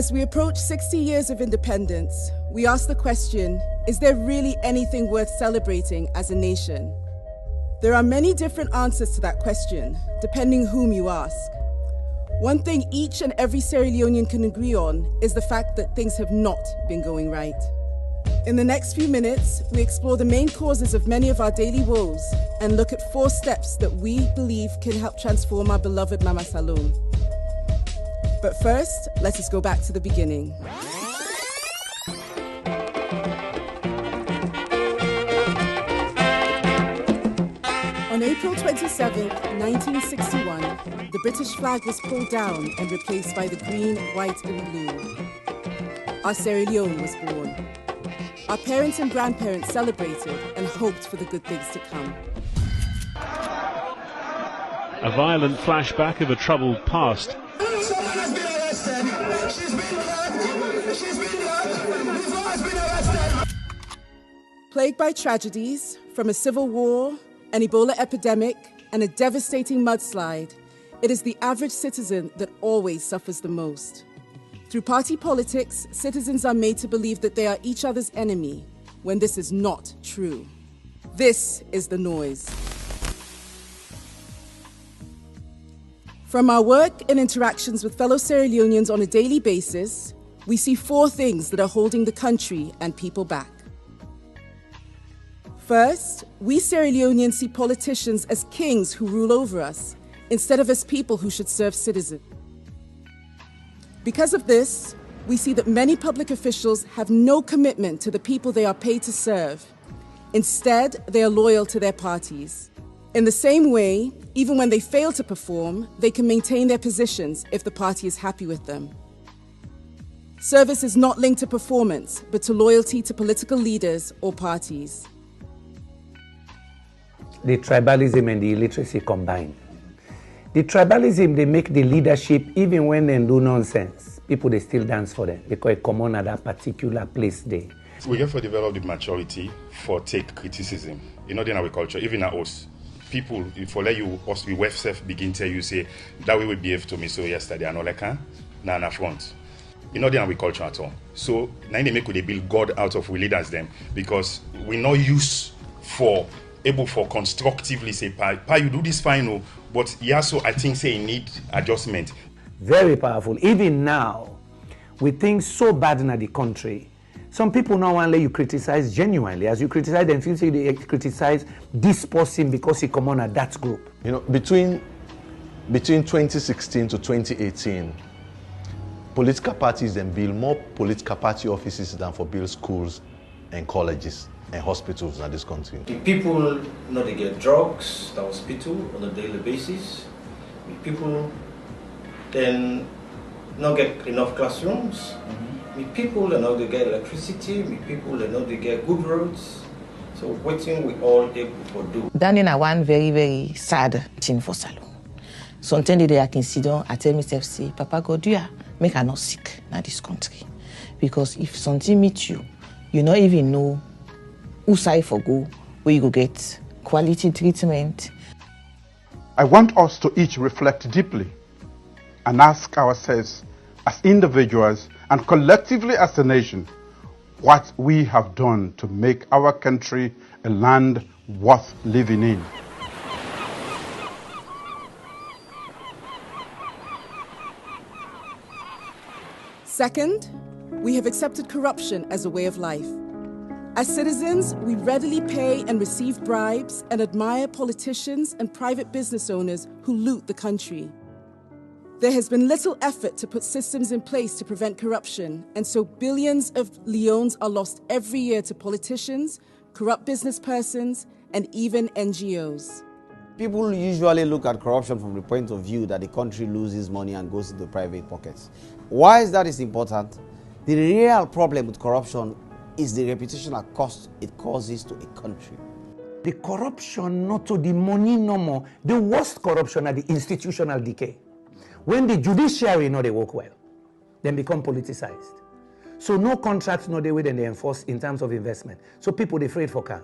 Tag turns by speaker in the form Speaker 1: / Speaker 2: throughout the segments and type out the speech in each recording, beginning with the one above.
Speaker 1: As we approach 60 years of independence, we ask the question, is there really anything worth celebrating as a nation? There are many different answers to that question, depending whom you ask. One thing each and every Sierra Leonean can agree on is the fact that things have not been going right. In the next few minutes, we explore the main causes of many of our daily woes and look at 4 steps that we believe can help transform our beloved Mama Salome. But first, let us go back to the beginning. On April 27, 1961, the British flag was pulled down and replaced by the green, white, and blue. Our Sierra Leone was born. Our parents and grandparents celebrated and hoped for the good things to come.
Speaker 2: A violent flashback of a troubled past.
Speaker 3: Someone has been arrested. She's been locked. She's been locked. Before has been arrested.
Speaker 1: Plagued by tragedies, from a civil war, an Ebola epidemic, and a devastating mudslide, it is the average citizen that always suffers the most. Through party politics, citizens are made to believe that they are each other's enemy, when this is not true. This is the noise. From our work and interactions with fellow Sierra Leoneans on a daily basis, we see 4 things that are holding the country and people back. First, we Sierra Leoneans see politicians as kings who rule over us, instead of as people who should serve citizens. Because of this, we see that many public officials have no commitment to the people they are paid to serve. Instead, they are loyal to their parties. In the same way, even when they fail to perform, they can maintain their positions if the party is happy with them. Service is not linked to performance, but to loyalty to political leaders or parties.
Speaker 4: The tribalism and the illiteracy combined. The tribalism, they make the leadership, even when they do nonsense, people, they still dance for them because it come on at that particular place there.
Speaker 5: We have to develop the maturity for take criticism. In our culture, even at us, people, for let you, us, we self begin tell you, say, that way we behave to me so yesterday, and all like, na an affront. In our culture at all. So, now they make they build God out of we leaders them, because we not use for able for constructively say, Pa, you do this fine, no, but yeah, so I think say you need adjustment.
Speaker 4: Very powerful. Even now, with things so bad in the country, some people now want to let you criticize genuinely. As you criticize them, feel say they criticize this person because he come on at that group.
Speaker 6: Between 2016 to 2018, political parties then build more political party offices than for build schools and colleges and hospitals in this country.
Speaker 7: People they get drugs at the hospital on a daily basis. People then not get enough classrooms. People not they get electricity. People not they get good roads. So what thing we all able to do?
Speaker 8: That is one very, very sad thing for Salome. Sometimes they can sit down and tell myself, say, Papa God, you make her not sick in this country. Because if something meets you, you not even know who side for go, where you go get quality treatment.
Speaker 9: I want us to each reflect deeply and ask ourselves as individuals and collectively as a nation what we have done to make our country a land worth living in.
Speaker 1: Second, we have accepted corruption as a way of life. As citizens, we readily pay and receive bribes and admire politicians and private business owners who loot the country. There has been little effort to put systems in place to prevent corruption, and so billions of leones are lost every year to politicians, corrupt business persons, and even NGOs.
Speaker 10: People usually look at corruption from the point of view that the country loses money and goes into private pockets. Why is that important? The real problem with corruption is the reputational cost it causes to a country.
Speaker 4: The corruption, not to the money no more. The worst corruption are the institutional decay. When the judiciary they work well, then become politicized. So no contracts they way then they enforce in terms of investment. So people they afraid for car.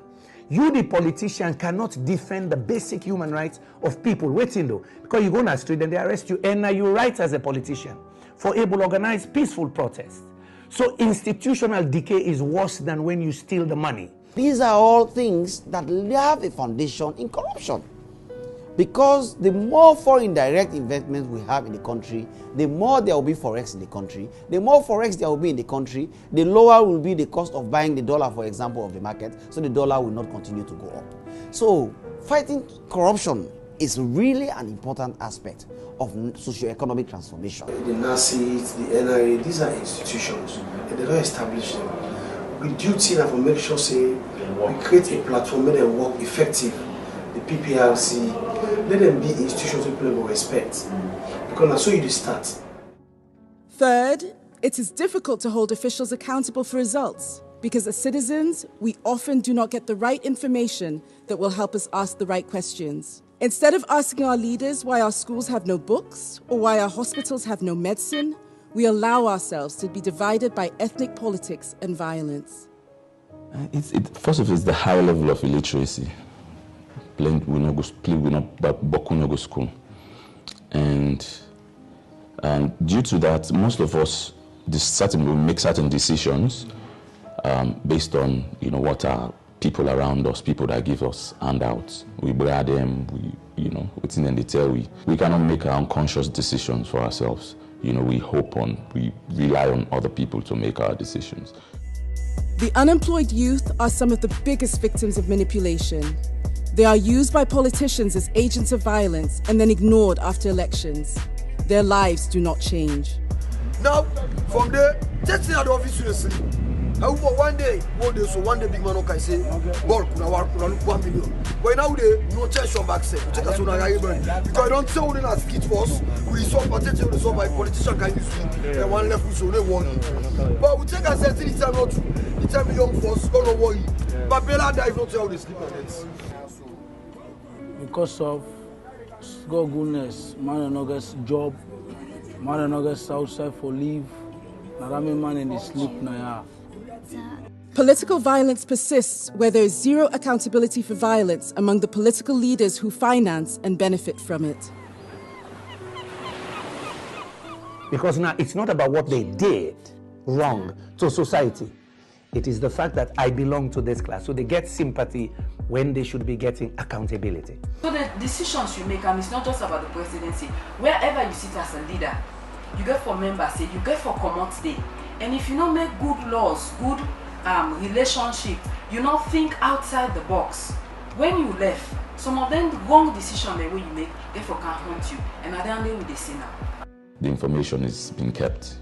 Speaker 4: You, the politician, cannot defend the basic human rights of people. Waiting though, because you go on the street and they arrest you, and now you right as a politician. for able organized peaceful protests. So institutional decay is worse than when you steal the money.
Speaker 10: These are all things that have a foundation in corruption. Because the more foreign direct investment we have in the country, the more there will be forex in the country. The more forex there will be in the country, the lower will be the cost of buying the dollar, for example, of the market. So the dollar will not continue to go up. So fighting corruption is really an important aspect of socio-economic transformation.
Speaker 11: The Nazis, the NRA, these are institutions, and they don't establish them. We duty now for make sure say we create a platform where they work effective. The PPRC, let them be institutions people will respect. Because that's how you start.
Speaker 1: Third, it is difficult to hold officials accountable for results because as citizens, we often do not get the right information that will help us ask the right questions. Instead of asking our leaders why our schools have no books or why our hospitals have no medicine, we allow ourselves to be divided by ethnic politics and violence.
Speaker 12: First of all, it's the high level of illiteracy. Plenty we no go school, and due to that, most of us we make certain decisions based on what are people around us, people that give us handouts. We brag them, within them they tell we cannot make our own conscious decisions for ourselves. We rely on other people to make our decisions.
Speaker 1: The unemployed youth are some of the biggest victims of manipulation. They are used by politicians as agents of violence and then ignored after elections. Their lives do not change.
Speaker 11: Now, from there, just in the office, however, one day, big man can say, ball, look 1 million. But now they no change from back set. Because I don't tell them as skit force, we saw potential so my politician can use it. And one left we so they want. But we take a sense in time not to. The time young force, don't worry. But Bella dive not tell the sleep against.
Speaker 13: Because of God goodness, man and not get job, man and not get outside for leave. Now that man in the sleep now.
Speaker 1: Political violence persists where there is zero accountability for violence among the political leaders who finance and benefit from it.
Speaker 4: Because now it's not about what they did wrong to society. It is the fact that I belong to this class. So they get sympathy when they should be getting accountability.
Speaker 14: So the decisions you make, and it's not just about the presidency. Wherever you sit as a leader, you get for members day, you get for commons day. And if you don't make good laws, good relationship, you not think outside the box. When you left, some of them wrong decision the way you make, therefore can haunt you. And at the end of the day, say now.
Speaker 12: The information is being kept.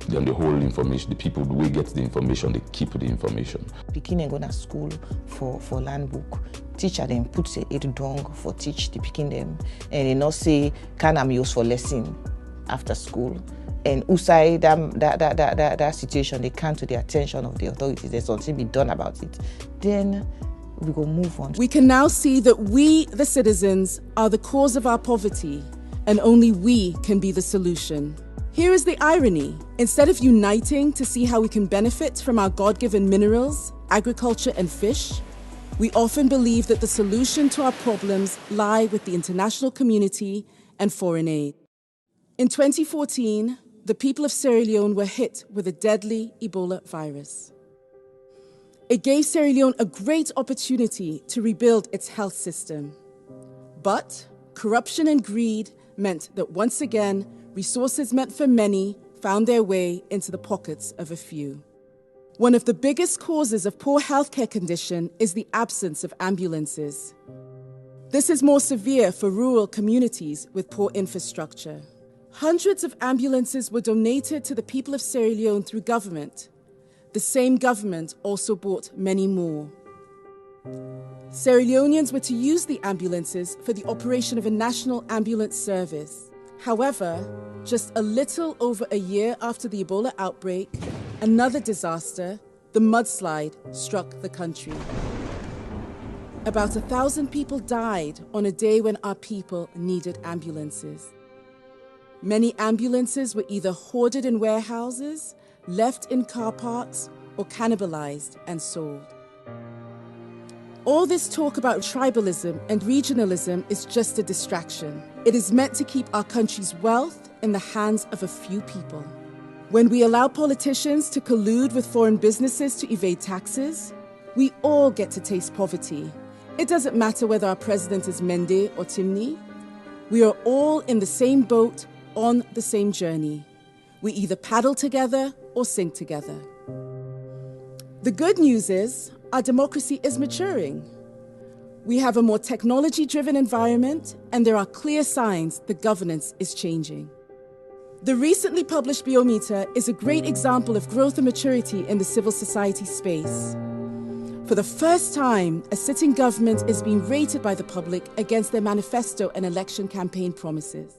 Speaker 12: Then the whole information, the people who get the information, they keep the information.
Speaker 8: Pikin go to school for land book. Teacher then puts a dong for teach the pikin them, and they not say can I'm used for lesson after school. And outside that situation, they come to the attention of the authorities. There's something be done about it. Then we go move on.
Speaker 1: We can now see that we, the citizens, are the cause of our poverty, and only we can be the solution. Here is the irony. Instead of uniting to see how we can benefit from our God-given minerals, agriculture, and fish, we often believe that the solution to our problems lie with the international community and foreign aid. In 2014, the people of Sierra Leone were hit with a deadly Ebola virus. It gave Sierra Leone a great opportunity to rebuild its health system. But corruption and greed meant that once again, resources meant for many found their way into the pockets of a few. One of the biggest causes of poor healthcare condition is the absence of ambulances. This is more severe for rural communities with poor infrastructure. Hundreds of ambulances were donated to the people of Sierra Leone through government. The same government also bought many more. Sierra Leoneans were to use the ambulances for the operation of a national ambulance service. However, just a little over a year after the Ebola outbreak, another disaster, the mudslide, struck the country. About 1,000 people died on a day when our people needed ambulances. Many ambulances were either hoarded in warehouses, left in car parks, or cannibalized and sold. All this talk about tribalism and regionalism is just a distraction. It is meant to keep our country's wealth in the hands of a few people. When we allow politicians to collude with foreign businesses to evade taxes, we all get to taste poverty. It doesn't matter whether our president is Mende or Timni. We are all in the same boat, on the same journey. We either paddle together or sink together. The good news is our democracy is maturing. We have a more technology-driven environment, and there are clear signs the governance is changing. The recently published Biometer is a great example of growth and maturity in the civil society space. For the first time, a sitting government is being rated by the public against their manifesto and election campaign promises.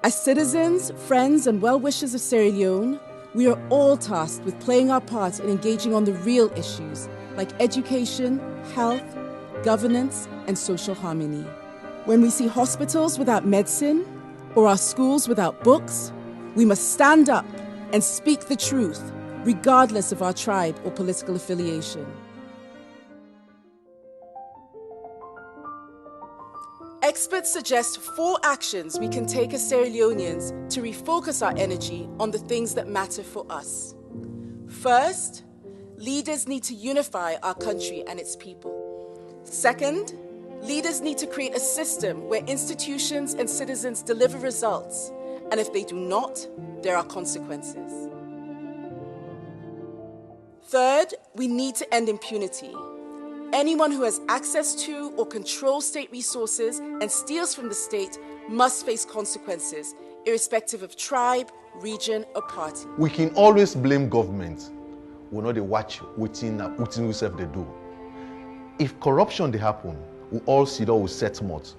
Speaker 1: As citizens, friends, and well-wishers of Sierra Leone, we are all tasked with playing our part in engaging on the real issues like education, health, governance, and social harmony. When we see hospitals without medicine or our schools without books, we must stand up and speak the truth, regardless of our tribe or political affiliation. Experts suggest 4 actions we can take as Sierra Leoneans to refocus our energy on the things that matter for us. First, leaders need to unify our country and its people. Second, leaders need to create a system where institutions and citizens deliver results, and if they do not, there are consequences. Third, we need to end impunity. Anyone who has access to or controls state resources and steals from the state must face consequences, irrespective of tribe, region, or party.
Speaker 6: We can always blame government. We know they watch within ourselves they do. If corruption they happen, we all see that we set mot.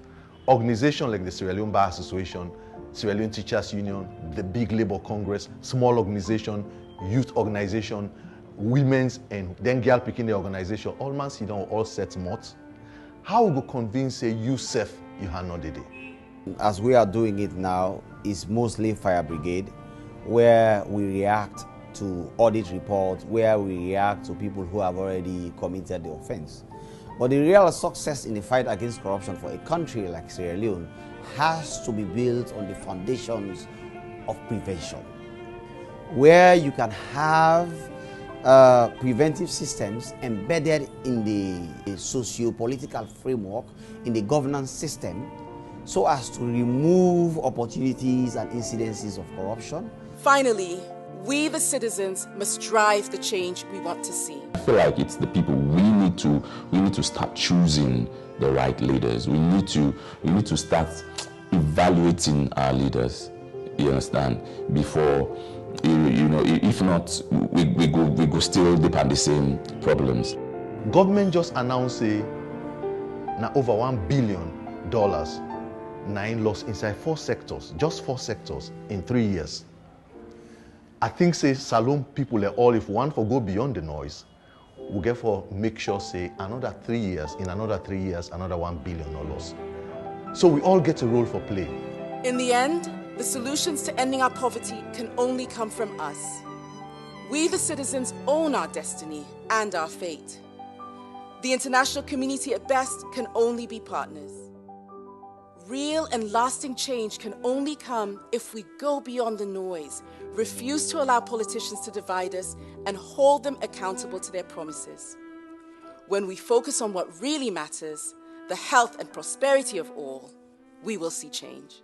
Speaker 6: Organizations like the Sierra Leone Bar Association, Sierra Leone Teachers Union, the Big Labour Congress, small organization, youth organization, women's and then girl picking the organization, all man sit down, all set mot. How we go convince you self you have not did it?
Speaker 10: As we are doing it now, is mostly fire brigade, where we react to audit reports, where we react to people who have already committed the offense. But the real success in the fight against corruption for a country like Sierra Leone has to be built on the foundations of prevention, where you can have preventive systems embedded in the socio-political framework, in the governance system, so as to remove opportunities and incidences of corruption.
Speaker 1: Finally, we the citizens must drive the change we want to see.
Speaker 12: I feel like it's the people. We need to start choosing the right leaders. We need to start evaluating our leaders. You understand? Before, you know, if not, we go still depend the same problems.
Speaker 6: Government just announced now over $1 billion nine loss inside 4 sectors, just 4 sectors in 3 years. I think say Salone people are all, if one for go beyond the noise, we get for make sure say another 3 years, in another 3 years, another $1 billion loss. So we all get a role for play.
Speaker 1: In the end, the solutions to ending our poverty can only come from us. We the citizens own our destiny and our fate. The international community at best can only be partners. Real and lasting change can only come if we go beyond the noise, refuse to allow politicians to divide us, and hold them accountable to their promises. When we focus on what really matters, the health and prosperity of all, we will see change.